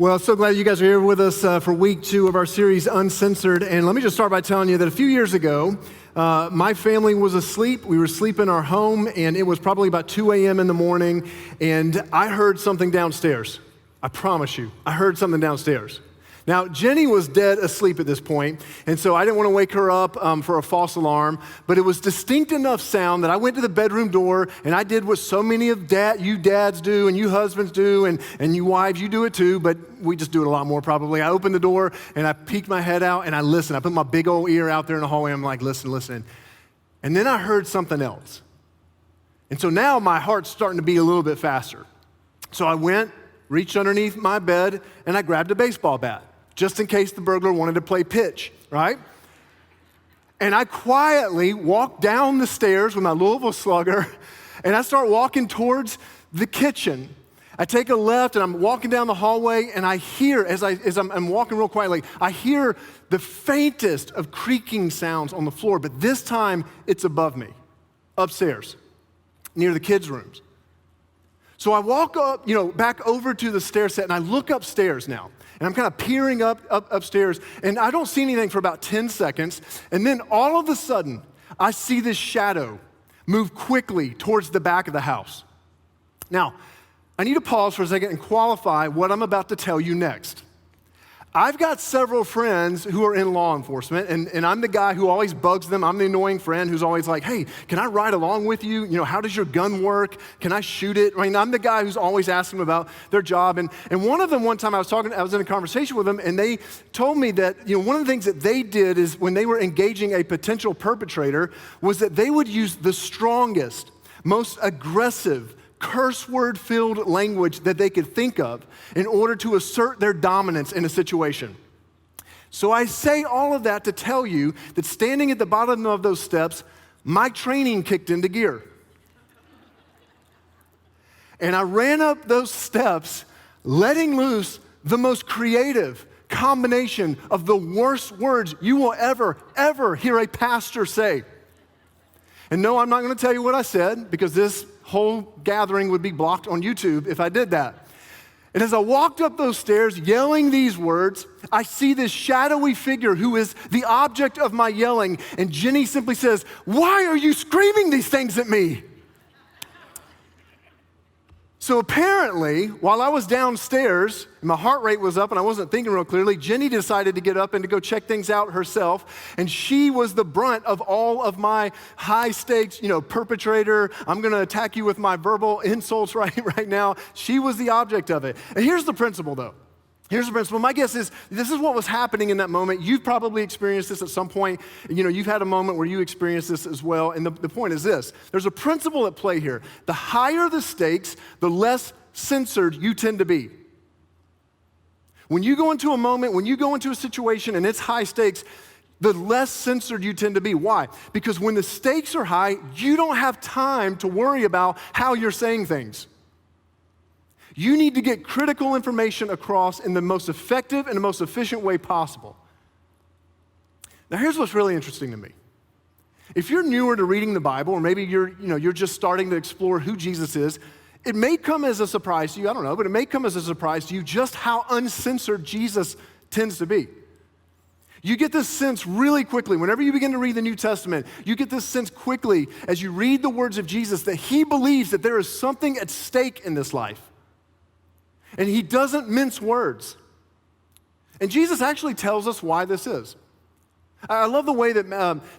Well, so glad you guys are here with us for week 2 of our series, Uncensored. And let me just start by telling you that a few years ago, my family was asleep. We were asleep in our home, and it was probably about 2 a.m. in the morning, and I heard something downstairs. I promise you, I heard something downstairs. Now, Jenny was dead asleep at this point, and so I didn't want to wake her up for a false alarm, but it was distinct enough sound that I went to the bedroom door, and I did what so many of you dads do, and you husbands do, and you wives, you do it too, but we just do it a lot more probably. I opened the door, and I peeked my head out, and I listened. I put my big old ear out there in the hallway. I'm like, listen. And then I heard something else. And so now my heart's starting to beat a little bit faster. So I went, reached underneath my bed, and I grabbed a baseball bat, just in case the burglar wanted to play pitch, right? And I quietly walked down the stairs with my Louisville Slugger, and I start walking towards the kitchen. I take a left, and I'm walking down the hallway, and I hear, as I'm walking real quietly, I hear the faintest of creaking sounds on the floor, but this time it's above me, upstairs, near the kids' rooms. So I walk up, back over to the stair set, and I look upstairs now. And I'm kind of peering upstairs, and I don't see anything for about 10 seconds. And then all of a sudden, I see this shadow move quickly towards the back of the house. Now, I need to pause for a second and qualify what I'm about to tell you next. I've got several friends who are in law enforcement, and I'm the guy who always bugs them. I'm the annoying friend who's always like, hey, can I ride along with you? How does your gun work? Can I shoot it? I mean, I'm the guy who's always asking them about their job. And one of them, one time I was in a conversation with them, and they told me that, one of the things that they did is when they were engaging a potential perpetrator was that they would use the strongest, most aggressive, curse word-filled language that they could think of in order to assert their dominance in a situation. So I say all of that to tell you that standing at the bottom of those steps, my training kicked into gear. And I ran up those steps, letting loose the most creative combination of the worst words you will ever hear a pastor say. And no, I'm not going to tell you what I said, because this whole gathering would be blocked on YouTube if I did that. And as I walked up those stairs yelling these words, I see this shadowy figure who is the object of my yelling, and Jenny simply says, "Why are you screaming these things at me?" So apparently, while I was downstairs, and my heart rate was up and I wasn't thinking real clearly, Jenny decided to get up and to go check things out herself, and she was the brunt of all of my high stakes, perpetrator, I'm gonna attack you with my verbal insults right now. She was the object of it. And here's the principle though. Here's the principle. My guess is this is what was happening in that moment. You've probably experienced this at some point. You've had a moment where you experienced this as well. And the point is this. There's a principle at play here. The higher the stakes, the less censored you tend to be. When you go into a moment, when you go into a situation and it's high stakes, the less censored you tend to be. Why? Because when the stakes are high, you don't have time to worry about how you're saying things. You need to get critical information across in the most effective and the most efficient way possible. Now, here's what's really interesting to me. If you're newer to reading the Bible, or maybe you're just starting to explore who Jesus is, it may come as a surprise to you, I don't know, but it may come as a surprise to you just how uncensored Jesus tends to be. You get this sense really quickly. Whenever you begin to read the New Testament, you get this sense quickly as you read the words of Jesus that he believes that there is something at stake in this life. And he doesn't mince words. And Jesus actually tells us why this is. I love the way that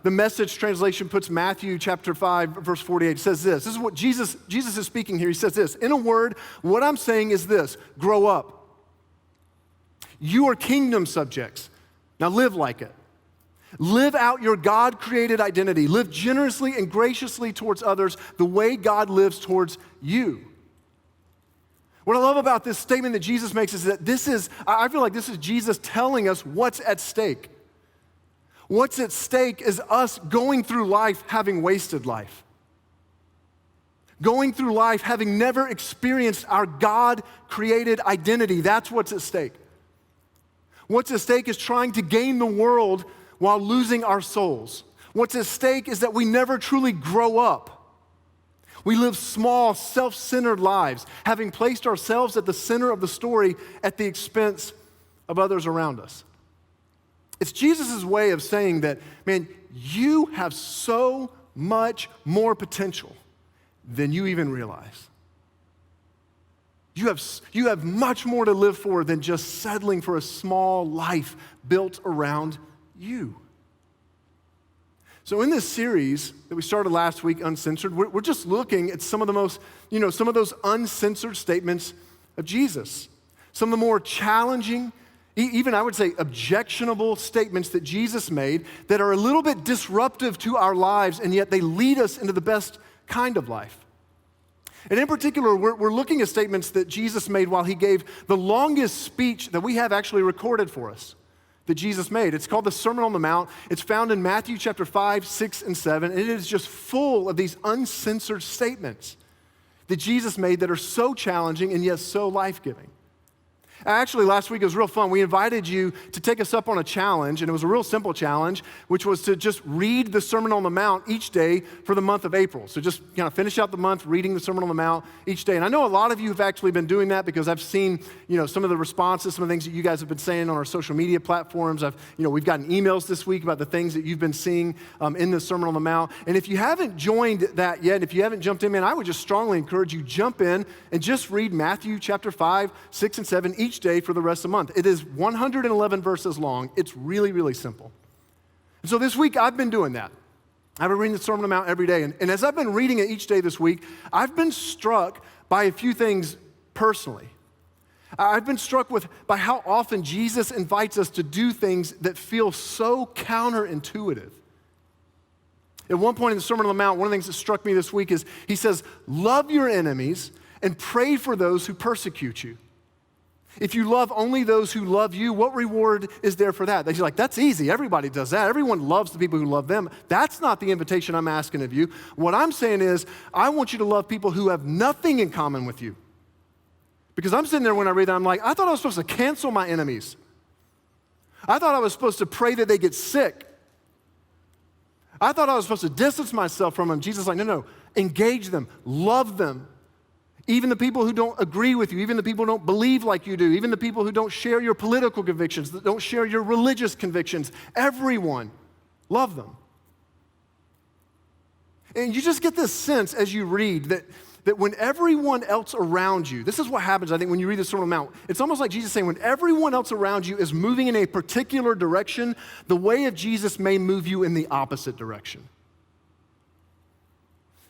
the Message translation puts Matthew chapter 5, verse 48. It says this. This is what Jesus is speaking here. He says this. In a word, what I'm saying is this. Grow up. You are kingdom subjects. Now live like it. Live out your God-created identity. Live generously and graciously towards others the way God lives towards you. What I love about this statement that Jesus makes is that I feel like this is Jesus telling us what's at stake. What's at stake is us going through life having wasted life. Going through life having never experienced our God-created identity. That's what's at stake. What's at stake is trying to gain the world while losing our souls. What's at stake is that we never truly grow up. We live small, self-centered lives, having placed ourselves at the center of the story at the expense of others around us. It's Jesus' way of saying that, man, you have so much more potential than you even realize. You have much more to live for than just settling for a small life built around you. So in this series that we started last week, Uncensored, we're just looking at some of the most, some of those uncensored statements of Jesus. Some of the more challenging, even I would say objectionable statements that Jesus made that are a little bit disruptive to our lives, and yet they lead us into the best kind of life. And in particular, we're looking at statements that Jesus made while he gave the longest speech that we have actually recorded for us that Jesus made. It's called the Sermon on the Mount. It's found in Matthew chapter 5, 6, and 7, and it is just full of these uncensored statements that Jesus made that are so challenging and yet so life-giving. Actually, last week it was real fun. We invited you to take us up on a challenge, and it was a real simple challenge, which was to just read the Sermon on the Mount each day for the month of April. So just kind of finish out the month reading the Sermon on the Mount each day. And I know a lot of you have actually been doing that because I've seen, some of the responses, some of the things that you guys have been saying on our social media platforms. We've gotten emails this week about the things that you've been seeing in the Sermon on the Mount. And if you haven't joined that yet, if you haven't jumped in, man, I would just strongly encourage you jump in and just read Matthew chapter 5, 6, and 7 each day for the rest of the month. It is 111 verses long. It's really, really simple. And so this week, I've been doing that. I've been reading the Sermon on the Mount every day. And as I've been reading it each day this week, I've been struck by a few things personally. I've been struck by how often Jesus invites us to do things that feel so counterintuitive. At one point in the Sermon on the Mount, one of the things that struck me this week is he says, love your enemies and pray for those who persecute you. If you love only those who love you, what reward is there for that? They're like, that's easy. Everybody does that. Everyone loves the people who love them. That's not the invitation I'm asking of you. What I'm saying is, I want you to love people who have nothing in common with you. Because I'm sitting there when I read that, I'm like, I thought I was supposed to cancel my enemies. I thought I was supposed to pray that they get sick. I thought I was supposed to distance myself from them. Jesus is like, no, engage them, love them. Even the people who don't agree with you, even the people who don't believe like you do, even the people who don't share your political convictions, that don't share your religious convictions, everyone, love them. And you just get this sense as you read that when everyone else around you, this is what happens, I think, when you read the Sermon on the Mount. It's almost like Jesus saying, when everyone else around you is moving in a particular direction, the way of Jesus may move you in the opposite direction.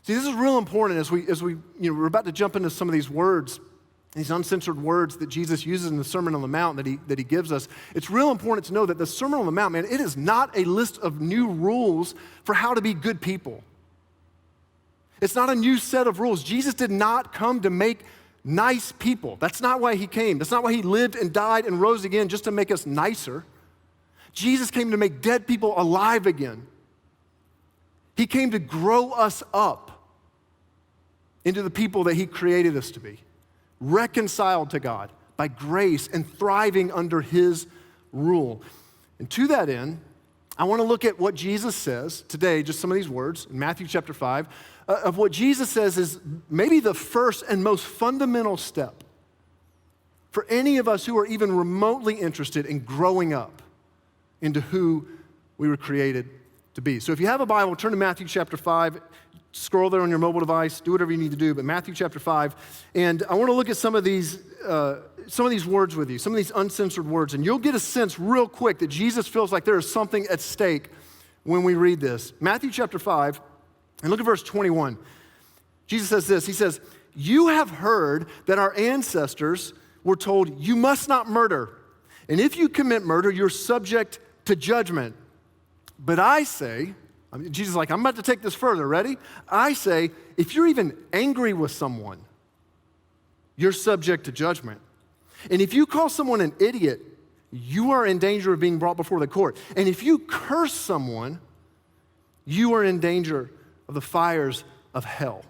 See, this is real important as we're about to jump into some of these words, these uncensored words that Jesus uses in the Sermon on the Mount that he gives us. It's real important to know that the Sermon on the Mount, man, it is not a list of new rules for how to be good people. It's not a new set of rules. Jesus did not come to make nice people. That's not why he came. That's not why he lived and died and rose again, just to make us nicer. Jesus came to make dead people alive again. He came to grow us up into the people that he created us to be, reconciled to God by grace and thriving under his rule. And to that end, I want to look at what Jesus says today, just some of these words in Matthew chapter 5, of what Jesus says is maybe the first and most fundamental step for any of us who are even remotely interested in growing up into who we were created to be. So if you have a Bible, turn to Matthew chapter 5, scroll there on your mobile device, do whatever you need to do, but Matthew chapter 5, and I want to look at some of these words with you, some of these uncensored words, and you'll get a sense real quick that Jesus feels like there is something at stake when we read this. Matthew chapter 5, and look at verse 21. Jesus says this, he says, you have heard that our ancestors were told, you must not murder, and if you commit murder, you're subject to judgment. But I say, Jesus is like, I'm about to take this further, ready? I say, if you're even angry with someone, you're subject to judgment. And if you call someone an idiot, you are in danger of being brought before the court. And if you curse someone, you are in danger of the fires of hell.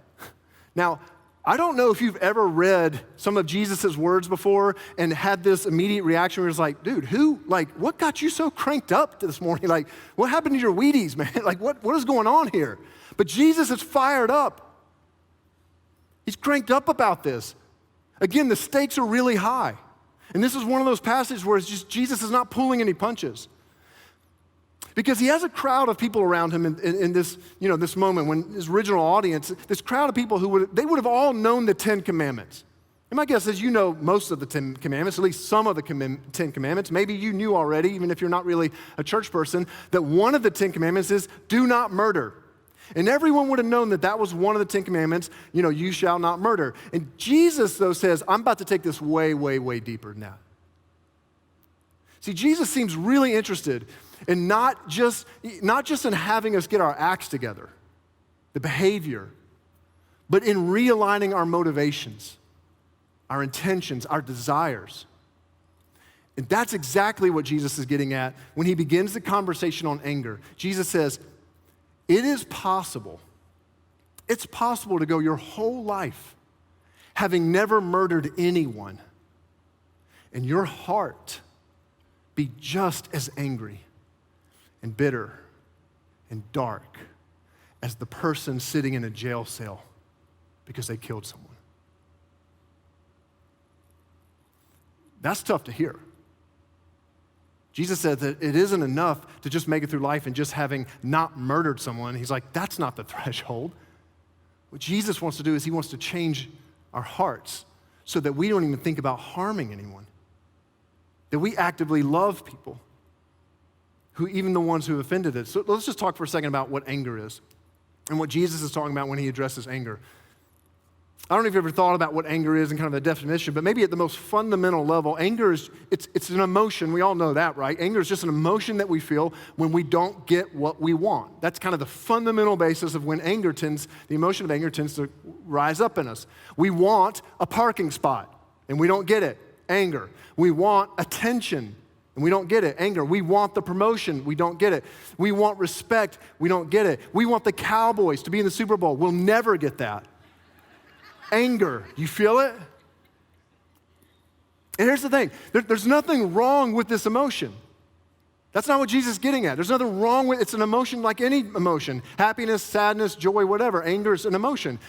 Now, I don't know if you've ever read some of Jesus' words before and had this immediate reaction where it's like, dude, what got you so cranked up this morning? Like, what happened to your Wheaties, man? Like, what is going on here? But Jesus is fired up. He's cranked up about this. Again, the stakes are really high. And this is one of those passages where it's just Jesus is not pulling any punches. Because he has a crowd of people around him in this, this moment when his original audience, this crowd of people who would have all known the 10 Commandments. And my guess is you know most of the 10 Commandments, at least some of the 10 Commandments. Maybe you knew already, even if you're not really a church person, that one of the 10 Commandments is do not murder. And everyone would have known that that was one of the 10 Commandments, you shall not murder. And Jesus, though, says, I'm about to take this way, way, way deeper than that. See, Jesus seems really interested in not just in having us get our acts together, the behavior, but in realigning our motivations, our intentions, our desires. And that's exactly what Jesus is getting at when he begins the conversation on anger. Jesus says, it's possible to go your whole life having never murdered anyone, and your heart be just as angry and bitter and dark as the person sitting in a jail cell because they killed someone. That's tough to hear. Jesus said that it isn't enough to just make it through life and just having not murdered someone. He's like, that's not the threshold. What Jesus wants to do is he wants to change our hearts so that we don't even think about harming anyone, that we actively love people, even the ones who have offended us. So let's just talk for a second about what anger is and what Jesus is talking about when he addresses anger. I don't know if you've ever thought about what anger is and kind of the definition, but maybe at the most fundamental level, anger is, it's an emotion. We all know that, right? Anger is just an emotion that we feel when we don't get what we want. That's kind of the fundamental basis of when the emotion of anger tends to rise up in us. We want a parking spot, and we don't get it. Anger. We want attention, and we don't get it. Anger. We want the promotion. We don't get it. We want respect. We don't get it. We want the Cowboys to be in the Super Bowl. We'll never get that. Anger, you feel it? And here's the thing, there's nothing wrong with this emotion. That's not what Jesus is getting at. There's nothing wrong with it. It's an emotion like any emotion. Happiness, sadness, joy, whatever. Anger is an emotion.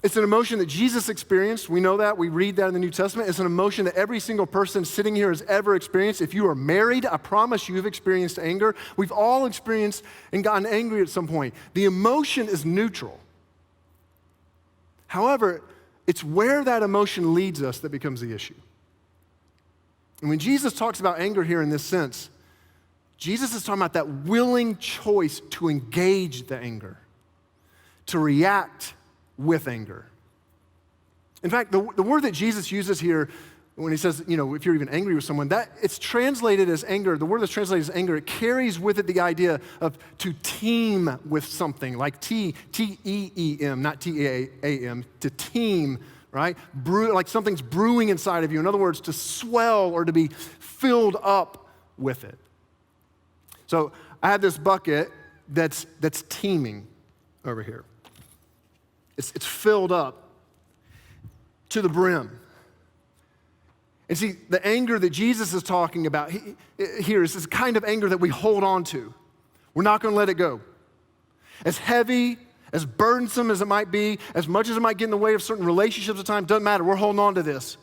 It's an emotion that Jesus experienced. We know that. We read that in the New Testament. It's an emotion that every single person sitting here has ever experienced. If you are married, I promise you've experienced anger. We've all experienced and gotten angry at some point. The emotion is neutral. However, it's where that emotion leads us that becomes the issue. And when Jesus talks about anger here in this sense, Jesus is talking about that willing choice to engage the anger, to react with anger. In fact, the word that Jesus uses here when he says, if you're even angry with someone, that it's translated as anger. The word that's translated as anger, it carries with it the idea of to team with something, like T-E-E-M, not T-A-A-M, to team, right? Like something's brewing inside of you. In other words, to swell or to be filled up with it. So I have this bucket that's teeming over here. It's filled up to the brim. And see, the anger that Jesus is talking about here is this kind of anger that we hold on to. We're not going to let it go. As heavy, as burdensome as it might be, as much as it might get in the way of certain relationships at times, doesn't matter. We're holding on to this.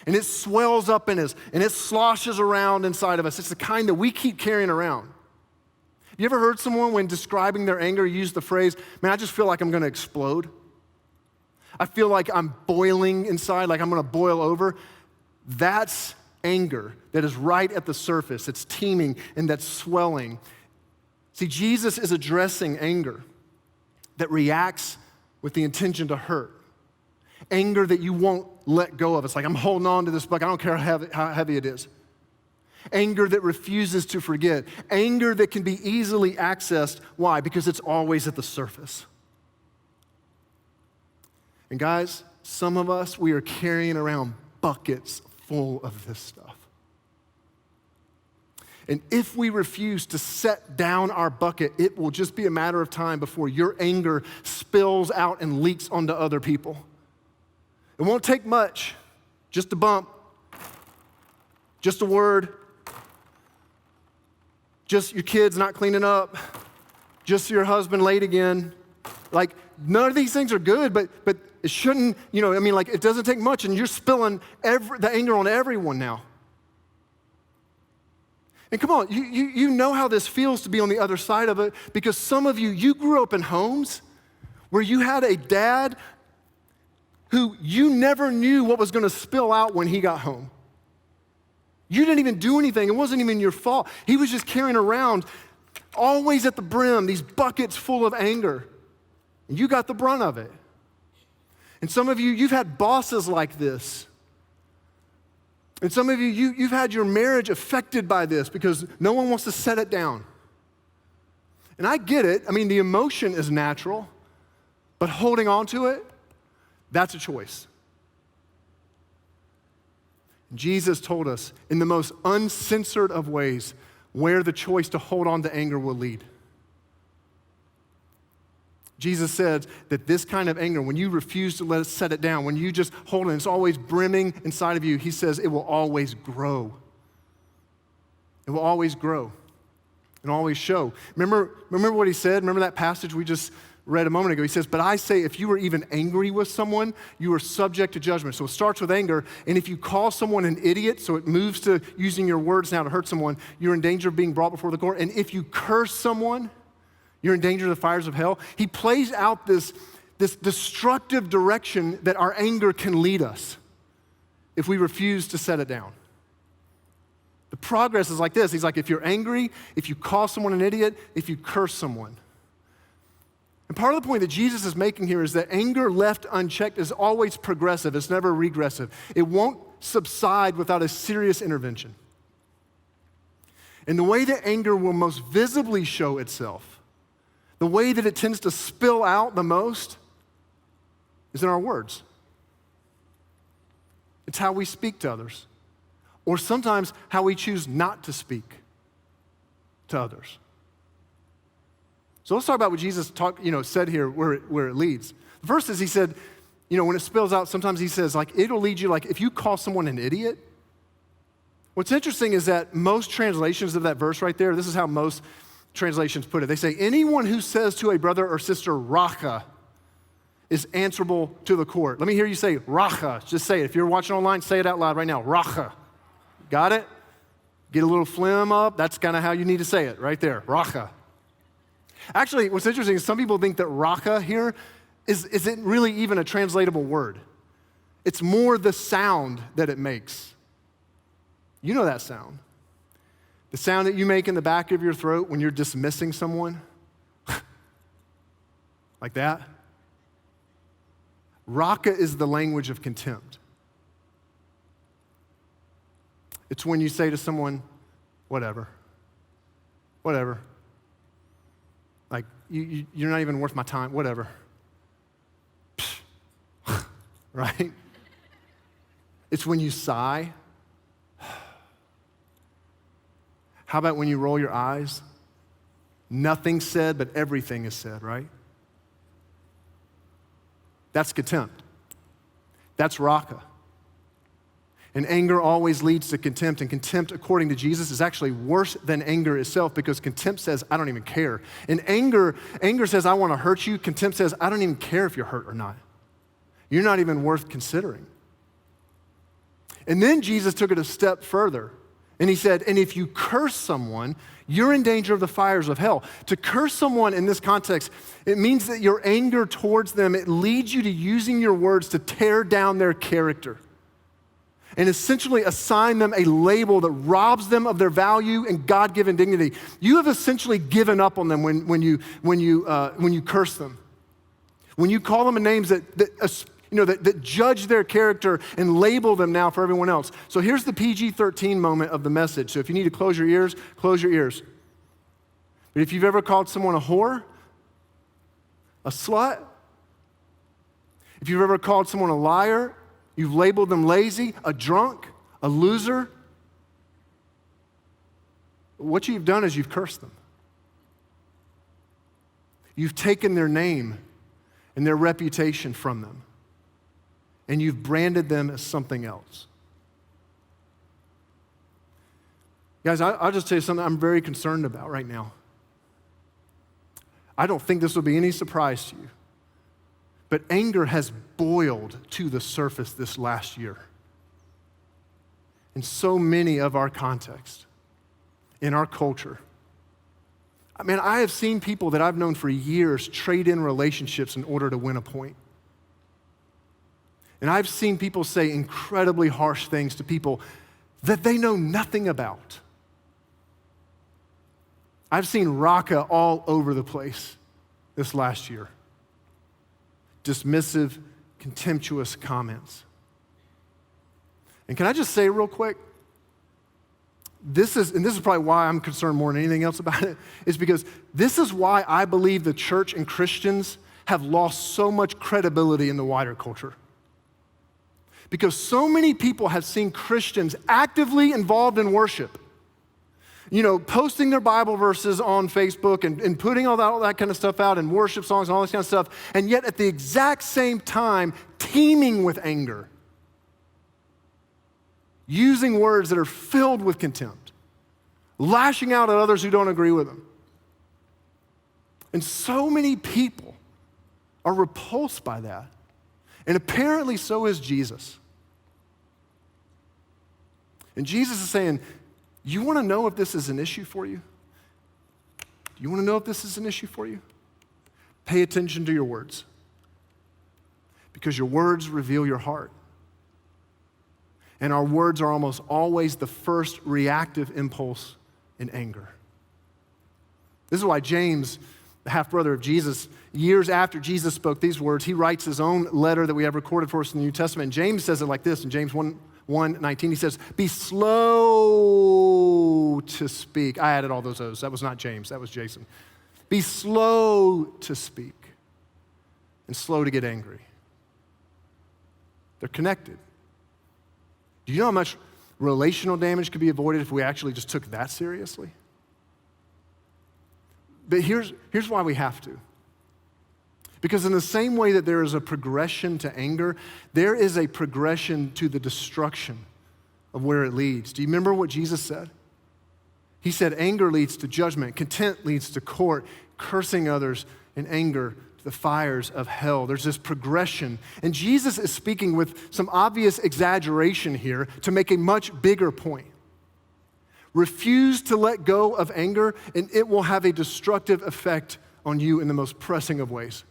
And it swells up in us, and it sloshes around inside of us. It's the kind that we keep carrying around. Have you ever heard someone, when describing their anger, use the phrase, man, I just feel like I'm going to explode? I feel like I'm boiling inside, like I'm going to boil over. That's anger that is right at the surface. It's teeming and that's swelling. See, Jesus is addressing anger that reacts with the intention to hurt. Anger that you won't let go of. It's like, I'm holding on to this bucket. I don't care how heavy it is. Anger that refuses to forget. Anger that can be easily accessed. Why? Because it's always at the surface. And guys, some of us, we are carrying around buckets full of this stuff. And if we refuse to set down our bucket, it will just be a matter of time before your anger spills out and leaks onto other people. It won't take much, just a bump, just a word, just your kids not cleaning up, just your husband late again. Like, none of these things are good, but it shouldn't, it doesn't take much, and you're spilling the anger on everyone now. And come on, you know how this feels to be on the other side of it, because some of you grew up in homes where you had a dad who you never knew what was going to spill out when he got home. You didn't even do anything. It wasn't even your fault. He was just carrying around, always at the brim, these buckets full of anger. And you got the brunt of it. And some of you, you've had bosses like this. And some of you've had your marriage affected by this because no one wants to set it down. And I get it. The emotion is natural, but holding on to it, that's a choice. Jesus told us in the most uncensored of ways where the choice to hold on to anger will lead. Jesus said that this kind of anger, when you refuse to let it set it down, when you just hold it, it's always brimming inside of you, he says it will always grow. It will always grow and always show. Remember what he said? Remember that passage we just read a moment ago? He says, but I say if you are even angry with someone, you are subject to judgment. So it starts with anger, and if you call someone an idiot, so it moves to using your words now to hurt someone, you're in danger of being brought before the court. And if you curse someone, you're in danger of the fires of hell. He plays out this destructive direction that our anger can lead us if we refuse to set it down. The progress is like this. He's like, if you're angry, if you call someone an idiot, if you curse someone. And part of the point that Jesus is making here is that anger left unchecked is always progressive. It's never regressive. It won't subside without a serious intervention. And the way that anger will most visibly show itself, the way that it tends to spill out the most, is in our words. It's how we speak to others, or sometimes how we choose not to speak to others. So let's talk about what Jesus said here, where it leads. The first is he said, when it spills out, sometimes he says, it'll lead you, if you call someone an idiot. What's interesting is that most translations of that verse right there, this is how most translations put it. They say, anyone who says to a brother or sister, racha, is answerable to the court. Let me hear you say racha. Just say it. If you're watching online, say it out loud right now. Racha. Got it? Get a little phlegm up. That's kind of how you need to say it right there. Racha. Actually, what's interesting is some people think that racha here isn't really even a translatable word. It's more the sound that it makes. You know that sound. The sound that you make in the back of your throat when you're dismissing someone. Like that. Racha is the language of contempt. It's when you say to someone, whatever. You're not even worth my time, whatever. Right? It's when you sigh. How about when you roll your eyes? Nothing's said, but everything is said, right? That's contempt. That's racha. And anger always leads to contempt, and contempt, according to Jesus, is actually worse than anger itself, because contempt says, I don't even care. And anger says, I want to hurt you. Contempt says, I don't even care if you're hurt or not. You're not even worth considering. And then Jesus took it a step further, and he said, and if you curse someone, you're in danger of the fires of hell. To curse someone in this context, it means that your anger towards them, it leads you to using your words to tear down their character and essentially assign them a label that robs them of their value and God-given dignity. You have essentially given up on them when you curse them. When you call them names that judge their character and label them now for everyone else. So here's the PG-13 moment of the message. So if you need to close your ears, close your ears. But if you've ever called someone a whore, a slut, if you've ever called someone a liar, you've labeled them lazy, a drunk, a loser, what you've done is you've cursed them. You've taken their name and their reputation from them, and you've branded them as something else. Guys, I'll just tell you something I'm very concerned about right now. I don't think this will be any surprise to you, But anger has boiled to the surface this last year in so many of our contexts, in our culture. I mean, I have seen people that I've known for years trade in relationships in order to win a point. And I've seen people say incredibly harsh things to people that they know nothing about. I've seen raka all over the place this last year. Dismissive, contemptuous comments. And can I just say real quick, this is probably why I'm concerned more than anything else about it, is because this is why I believe the church and Christians have lost so much credibility in the wider culture. Because so many people have seen Christians actively involved in worship, posting their Bible verses on Facebook and putting all that kind of stuff out and worship songs and all this kind of stuff, and yet at the exact same time, teeming with anger. Using words that are filled with contempt, lashing out at others who don't agree with them. And so many people are repulsed by that. And apparently so is Jesus. And Jesus is saying, you want to know if this is an issue for you? Do you want to know if this is an issue for you? Pay attention to your words. Because your words reveal your heart. And our words are almost always the first reactive impulse in anger. This is why James, the half-brother of Jesus, years after Jesus spoke these words, he writes his own letter that we have recorded for us in the New Testament. And James says it like this in James 1:19. He says, be slow to speak. I added all those O's. That was not James. That was Jason. Be slow to speak and slow to get angry. They're connected. Do you know how much relational damage could be avoided if we actually just took that seriously? But here's why we have to. Because in the same way that there is a progression to anger, there is a progression to the destruction of where it leads. Do you remember what Jesus said? He said anger leads to judgment, contempt leads to court, cursing others in anger the fires of hell. There's this progression. And Jesus is speaking with some obvious exaggeration here to make a much bigger point. Refuse to let go of anger, and it will have a destructive effect on you in the most pressing of ways.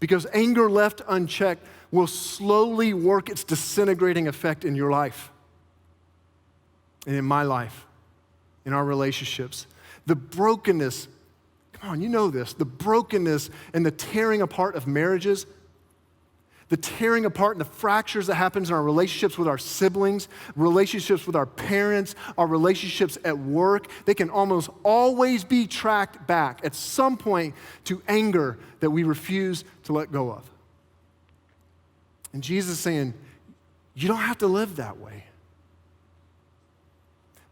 Because anger left unchecked will slowly work its disintegrating effect in your life and in my life, in our relationships. The brokenness, come on, you know this, the brokenness and the tearing apart of marriages, the tearing apart and the fractures that happens in our relationships with our siblings, relationships with our parents, our relationships at work, they can almost always be tracked back at some point to anger that we refuse to let go of. And Jesus is saying, you don't have to live that way.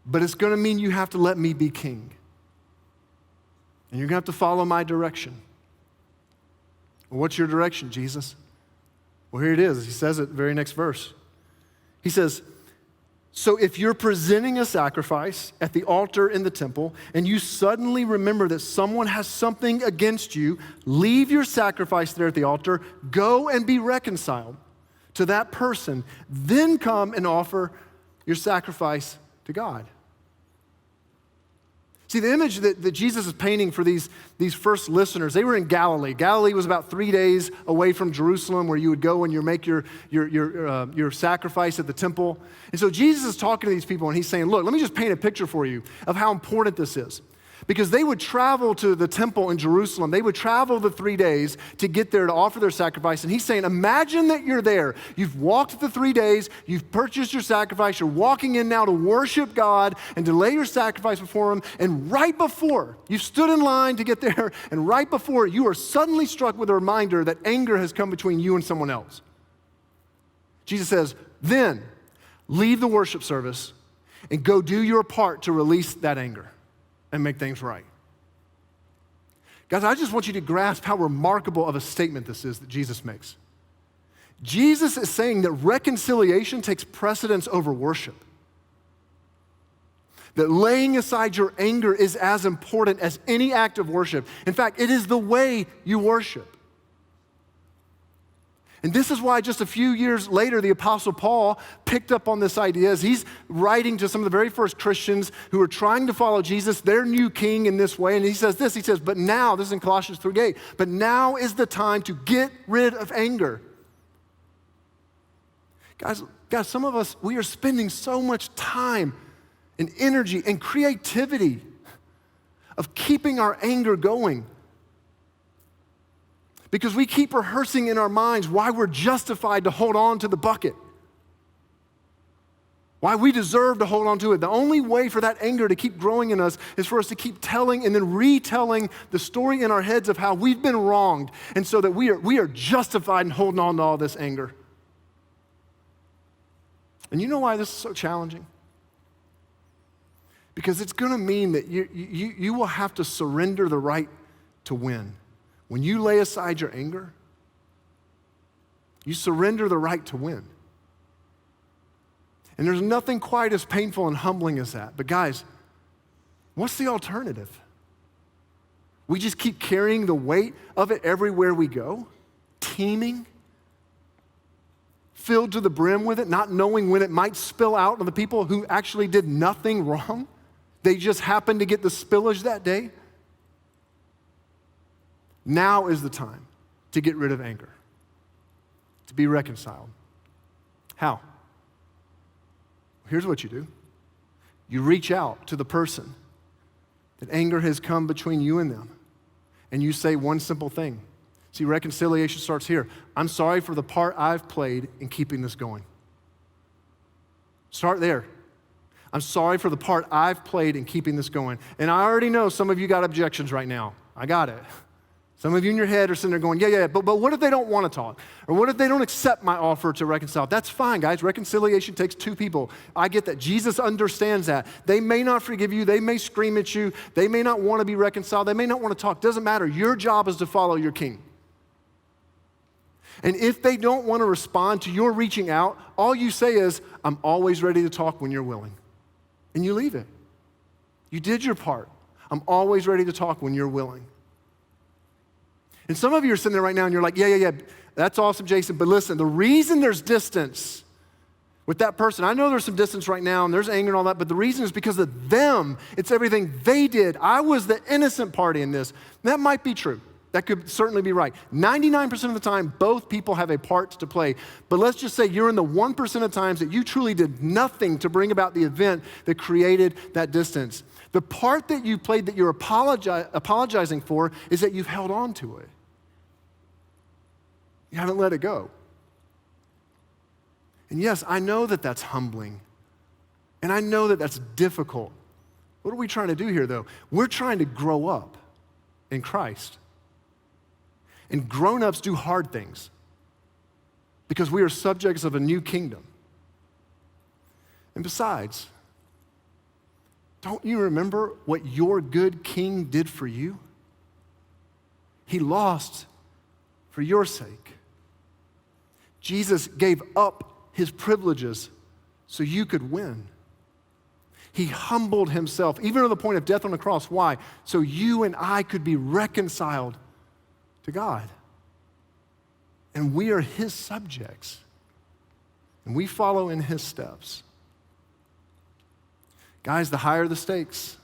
But it's going to mean you have to let me be king. And you're going to have to follow my direction. Well, what's your direction, Jesus? Well, here it is. He says it very next verse. He says, so if you're presenting a sacrifice at the altar in the temple and you suddenly remember that someone has something against you, leave your sacrifice there at the altar, go and be reconciled to that person, then come and offer your sacrifice to God. See, the image that Jesus is painting for these first listeners, they were in Galilee. Galilee was about 3 days away from Jerusalem, where you would go and you make your sacrifice at the temple. And so Jesus is talking to these people, and he's saying, look, let me just paint a picture for you of how important this is. Because they would travel to the temple in Jerusalem. They would travel the 3 days to get there to offer their sacrifice. And he's saying, imagine that you're there. You've walked the 3 days. You've purchased your sacrifice. You're walking in now to worship God and to lay your sacrifice before him. And right before, you stood in line to get there. And right before, you are suddenly struck with a reminder that anger has come between you and someone else. Jesus says, then leave the worship service and go do your part to release that anger and make things right. Guys, I just want you to grasp how remarkable of a statement this is that Jesus makes. Jesus is saying that reconciliation takes precedence over worship. That laying aside your anger is as important as any act of worship. In fact, it is the way you worship. And this is why just a few years later, the Apostle Paul picked up on this idea as he's writing to some of the very first Christians who are trying to follow Jesus, their new king in this way. And he says, but now, this is in Colossians 3:8, but now is the time to get rid of anger. Guys, some of us, we are spending so much time and energy and creativity of keeping our anger going, because we keep rehearsing in our minds why we're justified to hold on to the bucket, why we deserve to hold on to it. The only way for that anger to keep growing in us is for us to keep telling and then retelling the story in our heads of how we've been wronged, and so that we are justified in holding on to all this anger. And you know why this is so challenging? Because it's going to mean that you will have to surrender the right to win. When you lay aside your anger, you surrender the right to win. And there's nothing quite as painful and humbling as that. But guys, what's the alternative? We just keep carrying the weight of it everywhere we go, teeming, filled to the brim with it, not knowing when it might spill out on the people who actually did nothing wrong. They just happened to get the spillage that day. Now is the time to get rid of anger, to be reconciled. How? Here's what you do. You reach out to the person that anger has come between you and them, and you say one simple thing. See, reconciliation starts here. I'm sorry for the part I've played in keeping this going. Start there. I'm sorry for the part I've played in keeping this going. And I already know some of you got objections right now. I got it. Some of you in your head are sitting there going, yeah, but what if they don't want to talk? Or what if they don't accept my offer to reconcile? That's fine, guys. Reconciliation takes two people. I get that. Jesus understands that. They may not forgive you. They may scream at you. They may not want to be reconciled. They may not want to talk. Doesn't matter. Your job is to follow your king. And if they don't want to respond to your reaching out, all you say is, I'm always ready to talk when you're willing. And you leave it. You did your part. I'm always ready to talk when you're willing. And some of you are sitting there right now and you're like, yeah, that's awesome, Jason. But listen, the reason there's distance with that person, I know there's some distance right now and there's anger and all that, but the reason is because of them. It's everything they did. I was the innocent party in this. That might be true. That could certainly be right. 99% of the time, both people have a part to play. But let's just say you're in the 1% of times that you truly did nothing to bring about the event that created that distance. The part that you played that you're apologizing for is that you've held on to it. You haven't let it go. And yes, I know that that's humbling. And I know that that's difficult. What are we trying to do here, though? We're trying to grow up in Christ. And grown-ups do hard things because we are subjects of a new kingdom. And besides, don't you remember what your good king did for you? He lost for your sake. Jesus gave up his privileges so you could win. He humbled himself, even to the point of death on the cross. Why? So you and I could be reconciled to God. And we are his subjects. And we follow in his steps. Guys, the higher the stakes,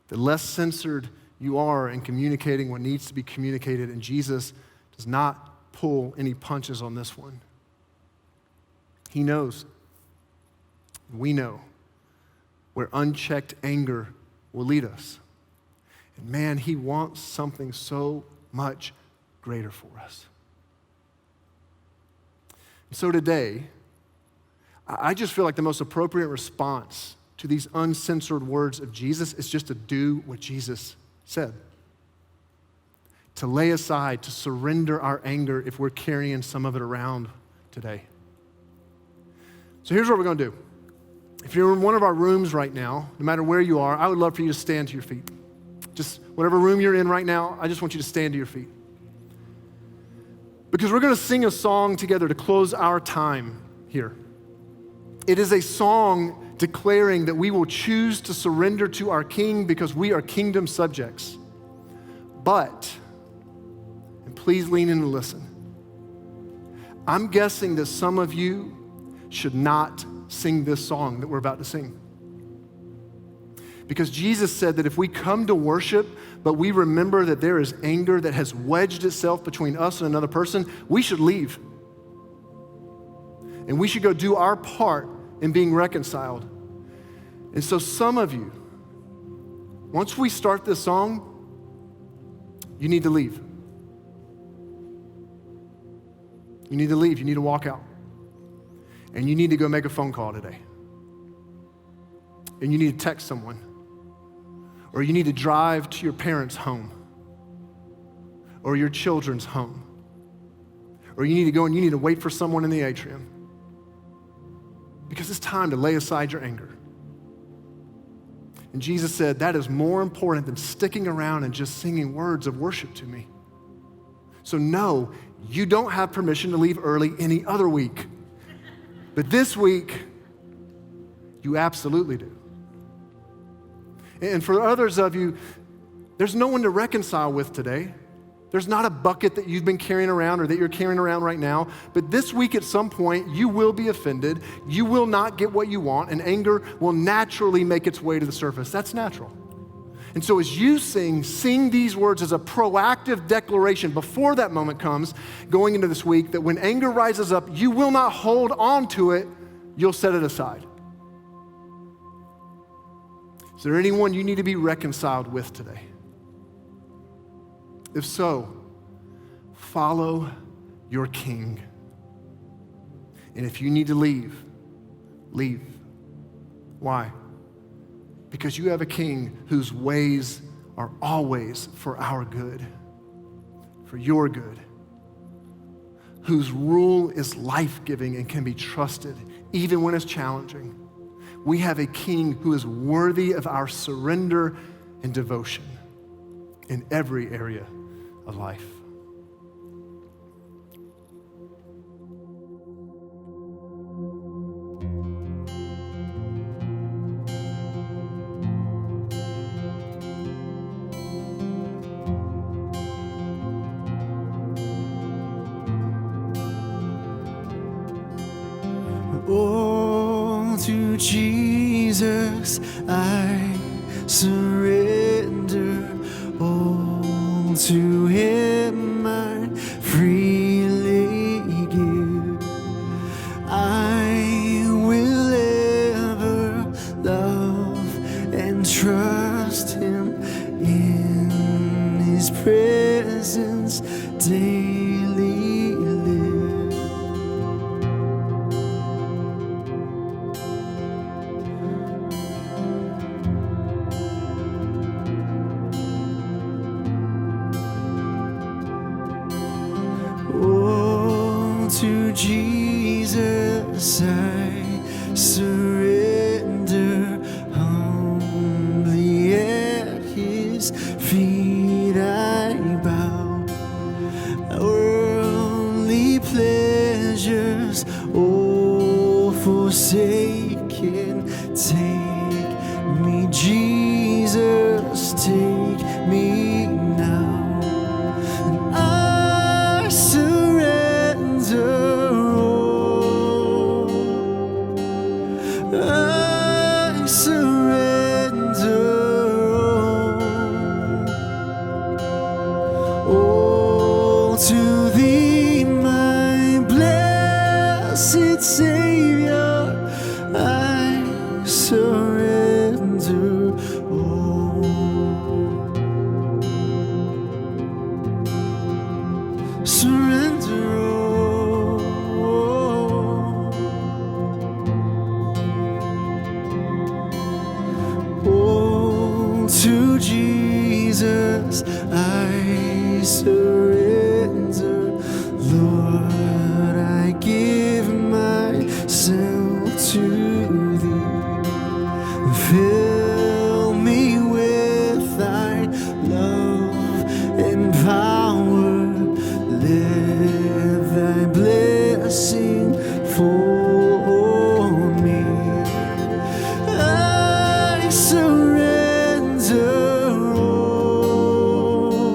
the less censored you are in communicating what needs to be communicated. And Jesus does not pull any punches on this one. He knows, we know, where unchecked anger will lead us. And man, he wants something so much greater for us. So today, I just feel like the most appropriate response to these uncensored words of Jesus is just to do what Jesus said. To lay aside, to surrender our anger if we're carrying some of it around today. So here's what we're going to do. If you're in one of our rooms right now, no matter where you are, I would love for you to stand to your feet. Just whatever room you're in right now, I just want you to stand to your feet. Because we're going to sing a song together to close our time here. It is a song declaring that we will choose to surrender to our King because we are kingdom subjects. But, and please lean in and listen, I'm guessing that some of you should not sing this song that we're about to sing. Because Jesus said that if we come to worship, but we remember that there is anger that has wedged itself between us and another person, we should leave. And we should go do our part in being reconciled. And so some of you, once we start this song, you need to leave. You need to leave. You need to walk out. And you need to go make a phone call today. And you need to text someone. Or you need to drive to your parents' home. Or your children's home. Or you need to go and you need to wait for someone in the atrium. Because it's time to lay aside your anger. And Jesus said, that is more important than sticking around and just singing words of worship to me. So no, you don't have permission to leave early any other week. But this week, you absolutely do. And for others of you, there's no one to reconcile with today. There's not a bucket that you've been carrying around or that you're carrying around right now. But this week at some point, you will be offended. You will not get what you want, and anger will naturally make its way to the surface. That's natural. And so as you sing these words as a proactive declaration before that moment comes, going into this week, that when anger rises up, you will not hold on to it, you'll set it aside. Is there anyone you need to be reconciled with today? If so, follow your King. And if you need to leave, leave. Why? Because you have a King whose ways are always for our good, for your good, whose rule is life-giving and can be trusted even when it's challenging. We have a King who is worthy of our surrender and devotion in every area of life. Oh, to Jesus I surrender. All to Him I freely give. I will ever love and trust Him in His presence daily live. Oh, to Jesus I surrender. Humbly at His feet I bow. Worldly pleasures all forsaken, take me, Jesus, take me now. I surrender all. I surrender all to Thee, my blessed Savior. I surrender all. Surrender all. Oh, to Jesus I surrender. Lord, I give myself to Thee. Fill me with Thy love and power. Let Thy blessing for me. I surrender all.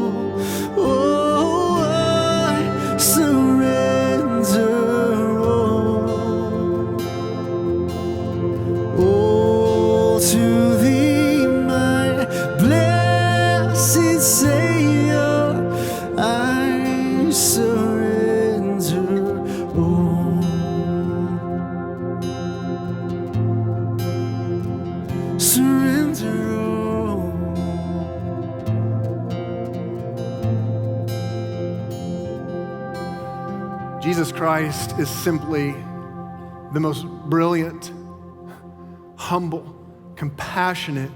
Christ is simply the most brilliant, humble, compassionate,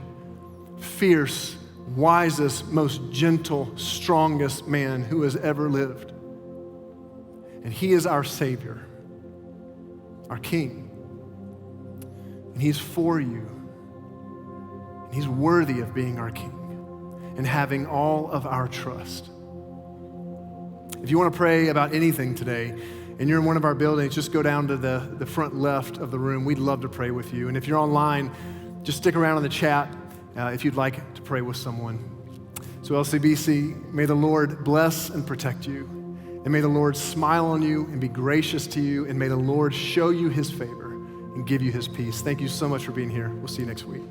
fierce, wisest, most gentle, strongest man who has ever lived. And he is our Savior, our King. And he's for you. And he's worthy of being our King and having all of our trust. If you want to pray about anything today, and you're in one of our buildings, just go down to the front left of the room. We'd love to pray with you. And if you're online, just stick around in the chat if you'd like to pray with someone. So LCBC, may the Lord bless and protect you. And may the Lord smile on you and be gracious to you. And may the Lord show you his favor and give you his peace. Thank you so much for being here. We'll see you next week.